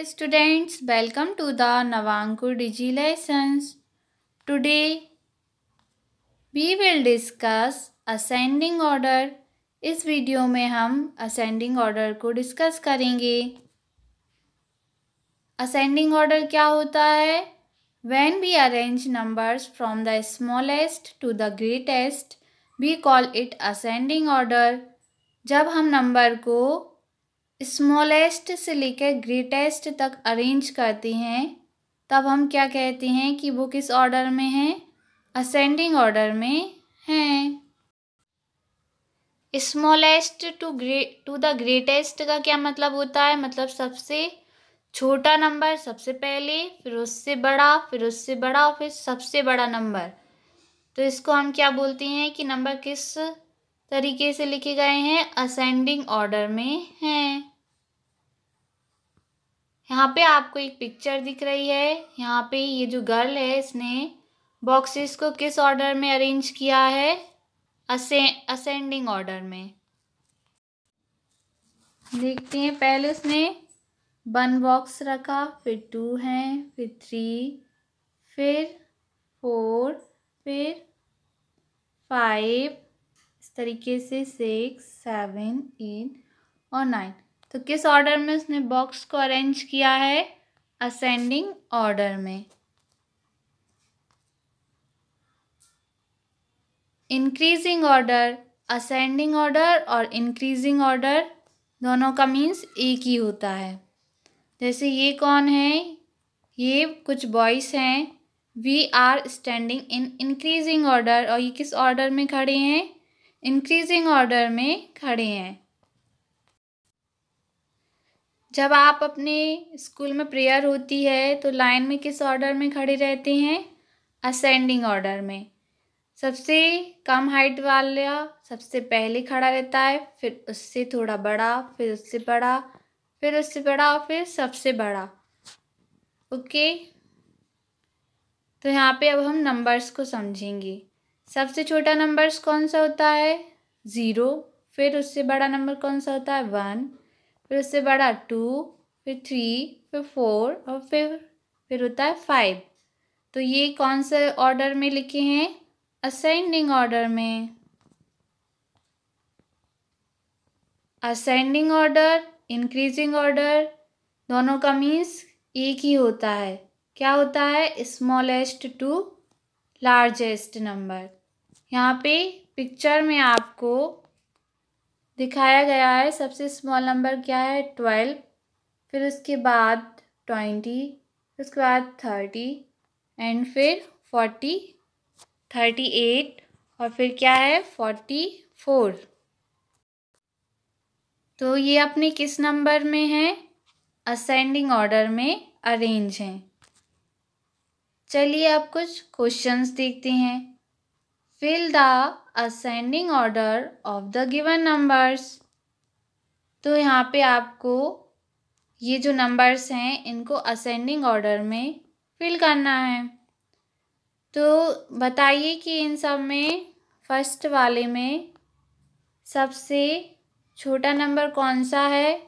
Dear students, welcome to the Navankur Digi Lessons. Today we will discuss ascending order. इस video में हम ascending order को discuss करेंगे. Ascending order क्या होता है? When we arrange numbers from the smallest to the greatest, we call it ascending order. जब हम नंबर को स्मॉलेस्ट से लेकर ग्रेटेस्ट तक अरेंज करते हैं तब हम क्या कहते हैं कि वो किस ऑर्डर में हैं? असेंडिंग ऑर्डर में हैं. स्मॉलेस्ट टू द ग्रेटेस्ट का क्या मतलब होता है? मतलब सबसे छोटा नंबर सबसे पहले, फिर उससे बड़ा, फिर उससे बड़ा और फिर सबसे बड़ा नंबर. तो इसको हम क्या बोलते हैं कि नंबर किस तरीके से लिखे गए हैं? असेंडिंग ऑर्डर में हैं. यहाँ पे आपको एक पिक्चर दिख रही है. यहाँ पे ये जो गर्ल है इसने बॉक्सेस को किस ऑर्डर में अरेंज किया है? असेंडिंग ऑर्डर में. देखते हैं. पहले उसने 1 बॉक्स रखा, फिर 2 हैं, फिर 3, फिर 4, फिर 5, इस तरीके से 6, 7, 8 और 9. तो किस ऑर्डर में उसने बॉक्स को अरेंज किया है? असेंडिंग ऑर्डर में. इंक्रीजिंग ऑर्डर, असेंडिंग ऑर्डर और इंक्रीजिंग ऑर्डर दोनों का मीन्स एक ही होता है. जैसे ये कौन है? ये कुछ बॉयज़ हैं. We are standing in increasing order. और ये किस ऑर्डर में खड़े हैं? इंक्रीजिंग ऑर्डर में खड़े हैं. जब आप अपने स्कूल में प्रेयर होती है तो लाइन में किस ऑर्डर में खड़े रहते हैं? असेंडिंग ऑर्डर में. सबसे कम हाइट वाला सबसे पहले खड़ा रहता है, फिर उससे थोड़ा बड़ा, फिर उससे बड़ा, फिर उससे बड़ा और फिर सबसे बड़ा. ओके. तो यहाँ पे अब हम नंबर्स को समझेंगे. सबसे छोटा नंबर्स कौन सा होता है? 0. फिर उससे बड़ा नंबर कौन सा होता है? 1. फिर उससे बड़ा 2, फिर 3, फिर 4 और फिर होता है 5. तो ये कौन से ऑर्डर में लिखे हैं? असेंडिंग ऑर्डर में. असेंडिंग ऑर्डर, इंक्रीजिंग ऑर्डर दोनों का मीन्स एक ही होता है. क्या होता है? Smallest to largest number. यहाँ पे पिक्चर में आपको दिखाया गया है. सबसे स्मॉल नंबर क्या है? 12. फिर उसके बाद 20, फिर उसके बाद 30 एंड फिर 40, 38 और फिर क्या है? 44. तो ये अपने किस नंबर में है? असेंडिंग ऑर्डर में अरेंज हैं. चलिए अब कुछ क्वेश्चंस देखते हैं. Fill the ascending order of the given numbers. तो यहाँ पे आपको ये जो नंबर्स हैं इनको असेंडिंग ऑर्डर में फिल करना है. तो बताइए कि इन सब में फर्स्ट वाले में सबसे छोटा नंबर कौन सा है?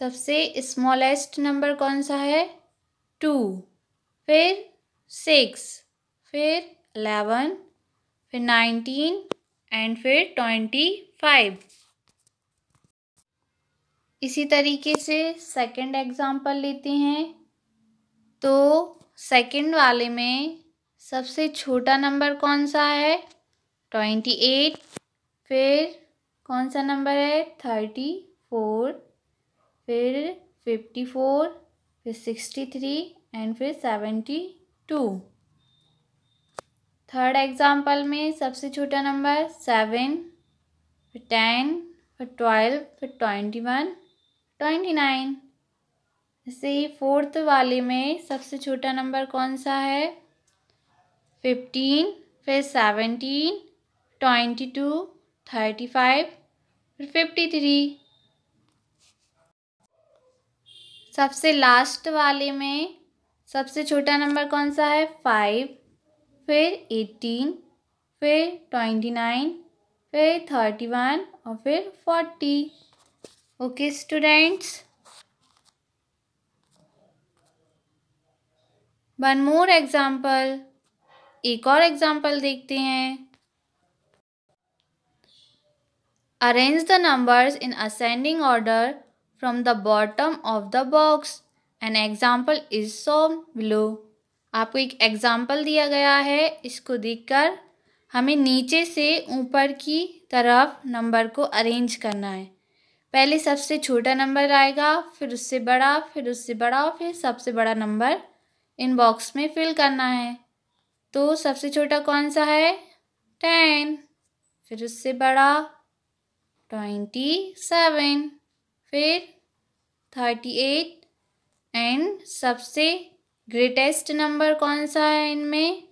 सबसे स्मॉलेस्ट नंबर कौन सा है? 2. फिर 6, फिर 11, फिर 19 एंड फिर 25. इसी तरीके से सेकंड एग्जाम्पल लेते हैं. तो सेकंड वाले में सबसे छोटा नंबर कौन सा है? 28. फिर कौन सा नंबर है? 34, फिर 54, फिर 63 एंड फिर 72. थर्ड एग्जाम्पल में सबसे छोटा नंबर 7, फिर 10, फिर 12, फिर 21, 29. जैसे ही फोर्थ वाले में सबसे छोटा नंबर कौन सा है? 15, फिर 17, 22, 35, फिर 53. सबसे लास्ट वाले में सबसे छोटा नंबर कौन सा है? 5, फिर 18, फिर 29, फिर 31 और फिर 40. Okay students. One more example, एक और एग्जाम्पल देखते हैं। Arrange the numbers in ascending order from the bottom of the box. An example is shown below. आपको एक एग्जाम्पल दिया गया है, इसको देखकर हमें नीचे से ऊपर की तरफ नंबर को अरेंज करना है। पहले सबसे छोटा नंबर आएगा, फिर उससे बड़ा, फिर उससे बड़ा, फिर सबसे बड़ा नंबर इन बॉक्स में फिल करना है। तो सबसे छोटा कौन सा है? 10। फिर उससे बड़ा 27, फिर 38 एंड सबसे ग्रेटेस्ट नंबर कौन सा है इनमें?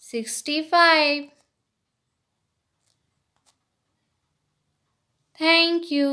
65। Thank you.